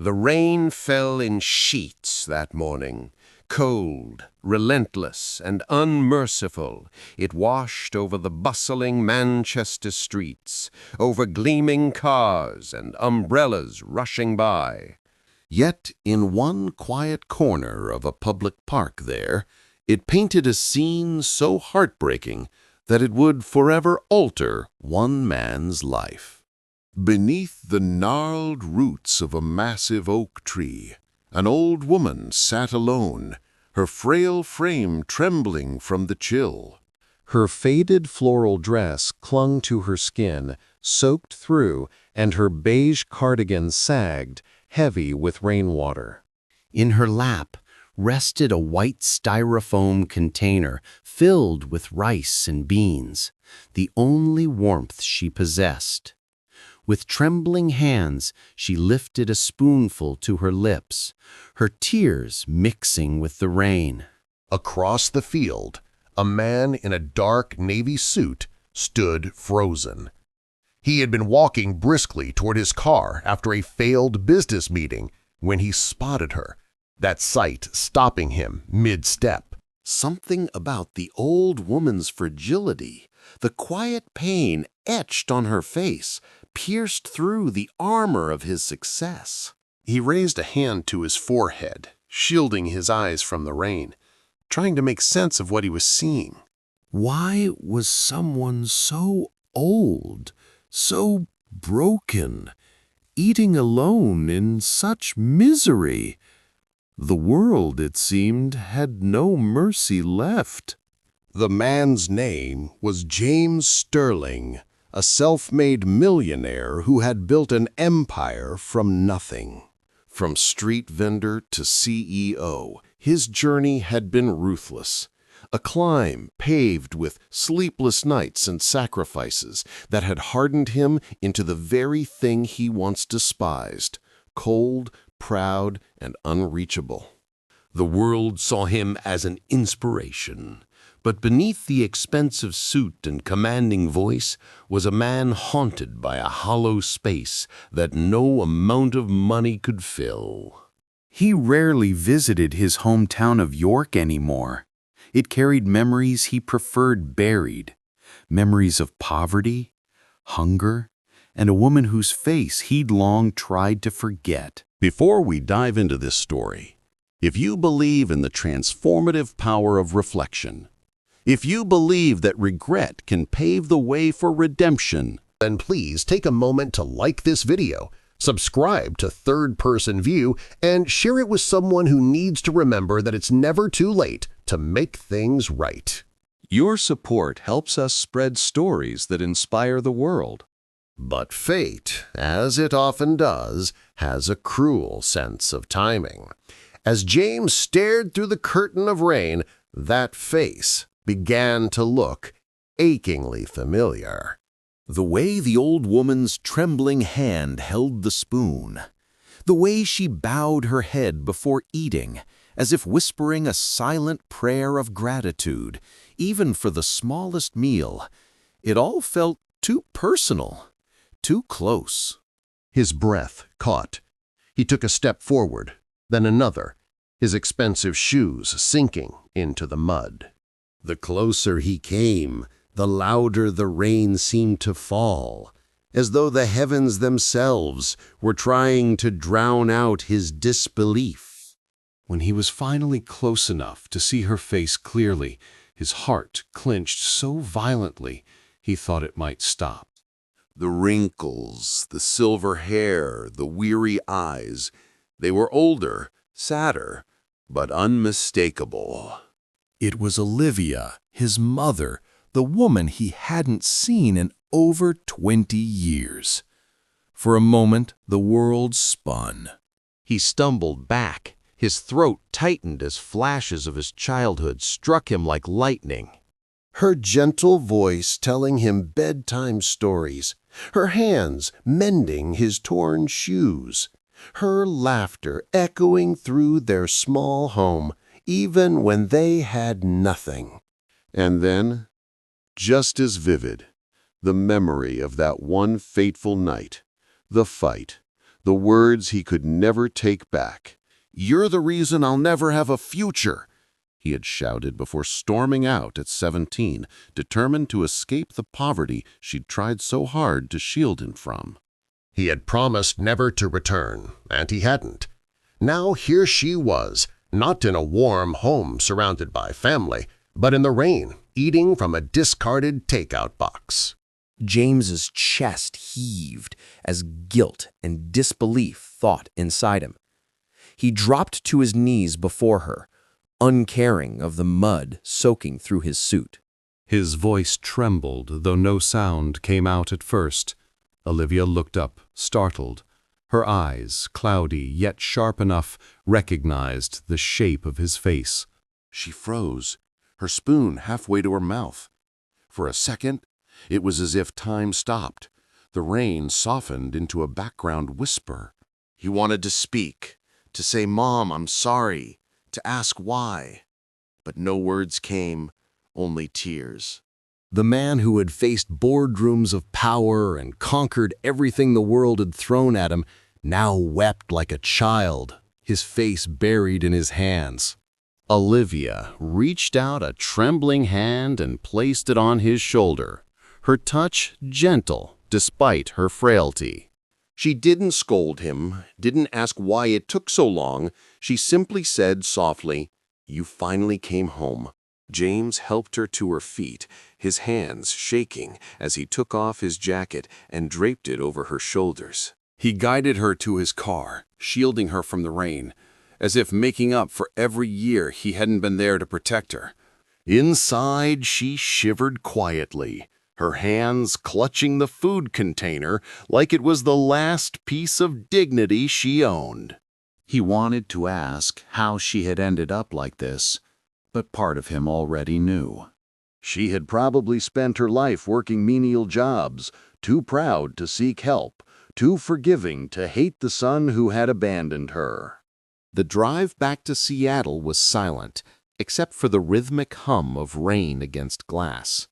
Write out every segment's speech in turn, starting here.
The rain fell in sheets that morning. Cold, relentless, and unmerciful, it washed over the bustling Manchester streets, over gleaming cars and umbrellas rushing by. Yet in one quiet corner of a public park there, it painted a scene so heartbreaking that it would forever alter one man's life. Beneath the gnarled roots of a massive oak tree, an old woman sat alone, her frail frame trembling from the chill. Her faded floral dress clung to her skin, soaked through, and her beige cardigan sagged, heavy with rainwater. In her lap rested a white styrofoam container filled with rice and beans, the only warmth she possessed. With trembling hands, she lifted a spoonful to her lips, her tears mixing with the rain. Across the field, a man in a dark navy suit stood frozen. He had been walking briskly toward his car after a failed business meeting when he spotted her, that sight stopping him mid-step. Something about the old woman's fragility, the quiet pain etched on her face, pierced through the armor of his success. He raised a hand to his forehead, shielding his eyes from the rain, trying to make sense of what he was seeing. Why was someone so old, so broken, eating alone in such misery? The world, it seemed, had no mercy left. The man's name was James Sterling, a self-made millionaire who had built an empire from nothing. From street vendor to CEO, his journey had been ruthless. A climb paved with sleepless nights and sacrifices that had hardened him into the very thing he once despised, cold, proud, and unreachable. The world saw him as an inspiration, but beneath the expensive suit and commanding voice was a man haunted by a hollow space that no amount of money could fill. He rarely visited his hometown of York anymore. It carried memories he preferred buried, memories of poverty, hunger, and a woman whose face he'd long tried to forget. Before we dive into this story, if you believe in the transformative power of reflection, if you believe that regret can pave the way for redemption, then please take a moment to like this video, subscribe to Third Person View, and share it with someone who needs to remember that it's never too late to make things right. Your support helps us spread stories that inspire the world. But fate, as it often does, has a cruel sense of timing. As James stared through the curtain of rain, that face began to look achingly familiar. The way the old woman's trembling hand held the spoon, the way she bowed her head before eating, as if whispering a silent prayer of gratitude, even for the smallest meal, it all felt too personal, too close. His breath caught. He took a step forward, then another, his expensive shoes sinking into the mud. The closer he came, the louder the rain seemed to fall, as though the heavens themselves were trying to drown out his disbelief. When he was finally close enough to see her face clearly, his heart clenched so violently he thought it might stop. The wrinkles, the silver hair, the weary eyes, they were older, sadder, but unmistakable. It was Olivia, his mother, the woman he hadn't seen in over 20 years. For a moment, the world spun. He stumbled back, his throat tightened as flashes of his childhood struck him like lightning. Her gentle voice telling him bedtime stories, her hands mending his torn shoes, her laughter echoing through their small home, even when they had nothing. And then, just as vivid, the memory of that one fateful night, the fight, the words he could never take back. "You're the reason I'll never have a future," he had shouted before storming out at 17, determined to escape the poverty she'd tried so hard to shield him from. He had promised never to return, and he hadn't. Now here she was, not in a warm home surrounded by family, but in the rain, eating from a discarded takeout box. James's chest heaved as guilt and disbelief thought inside him. He dropped to his knees before her, uncaring of the mud soaking through his suit. His voice trembled, though no sound came out at first. Olivia looked up, startled. Her eyes, cloudy yet sharp enough, recognized the shape of his face. She froze, her spoon halfway to her mouth. For a second, it was as if time stopped. The rain softened into a background whisper. He wanted to speak, to say, "Mom, I'm sorry," to ask why. But no words came, only tears. The man who had faced boardrooms of power and conquered everything the world had thrown at him now wept like a child, his face buried in his hands. Olivia reached out a trembling hand and placed it on his shoulder, her touch gentle despite her frailty. She didn't scold him, didn't ask why it took so long. She simply said softly, "You finally came home." James helped her to her feet, his hands shaking as he took off his jacket and draped it over her shoulders. He guided her to his car, shielding her from the rain, as if making up for every year he hadn't been there to protect her. Inside, she shivered quietly, her hands clutching the food container like it was the last piece of dignity she owned. He wanted to ask how she had ended up like this, but part of him already knew. She had probably spent her life working menial jobs, too proud to seek help, too forgiving to hate the son who had abandoned her. The drive back to Seattle was silent, except for the rhythmic hum of rain against glass.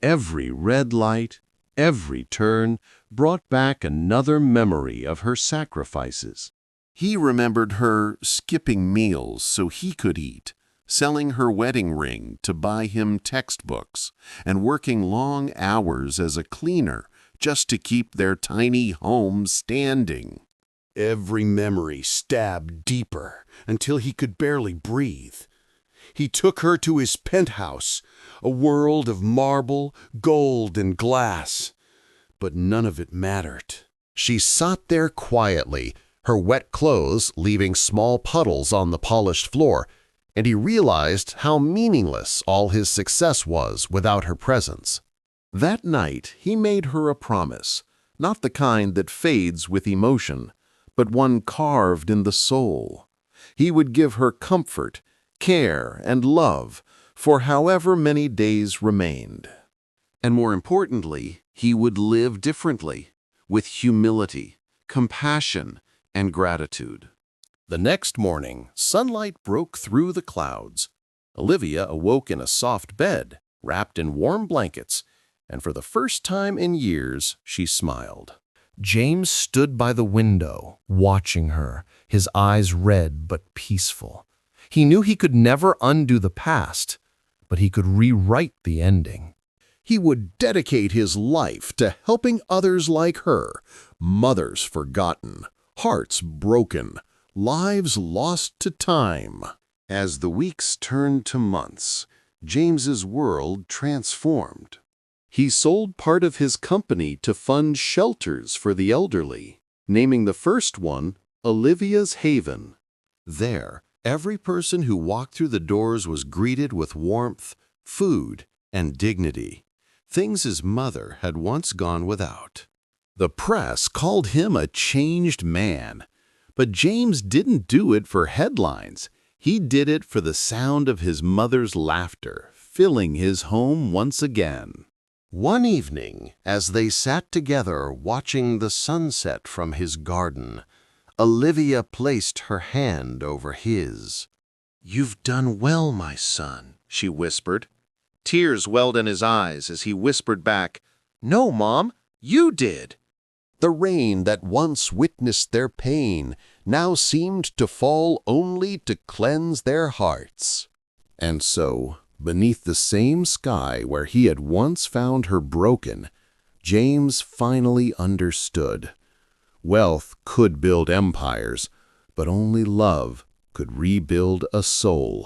Every red light, every turn brought back another memory of her sacrifices. He remembered her skipping meals so he could eat, selling her wedding ring to buy him textbooks, and working long hours as a cleaner just to keep their tiny home standing. Every memory stabbed deeper until he could barely breathe. He took her to his penthouse, a world of marble, gold, and glass. But none of it mattered. She sat there quietly, her wet clothes leaving small puddles on the polished floor, and he realized how meaningless all his success was without her presence. That night, he made her a promise, not the kind that fades with emotion, but one carved in the soul. He would give her comfort, care, and love for however many days remained. And more importantly, he would live differently, with humility, compassion, and gratitude. The next morning, sunlight broke through the clouds. Olivia awoke in a soft bed, wrapped in warm blankets, and for the first time in years, she smiled. James stood by the window, watching her, his eyes red but peaceful. He knew he could never undo the past, but he could rewrite the ending. He would dedicate his life to helping others like her, mothers forgotten, hearts broken, lives lost to time. As the weeks turned to months, James's world transformed. He sold part of his company to fund shelters for the elderly, naming the first one Olivia's Haven. There, every person who walked through the doors was greeted with warmth, food, and dignity, things his mother had once gone without. The press called him a changed man, but James didn't do it for headlines. He did it for the sound of his mother's laughter, filling his home once again. One evening, as they sat together watching the sunset from his garden, Olivia placed her hand over his. "You've done well, my son," she whispered. Tears welled in his eyes as he whispered back, "No, Mom, you did." The rain that once witnessed their pain now seemed to fall only to cleanse their hearts. And so, beneath the same sky where he had once found her broken, James finally understood. Wealth could build empires, but only love could rebuild a soul.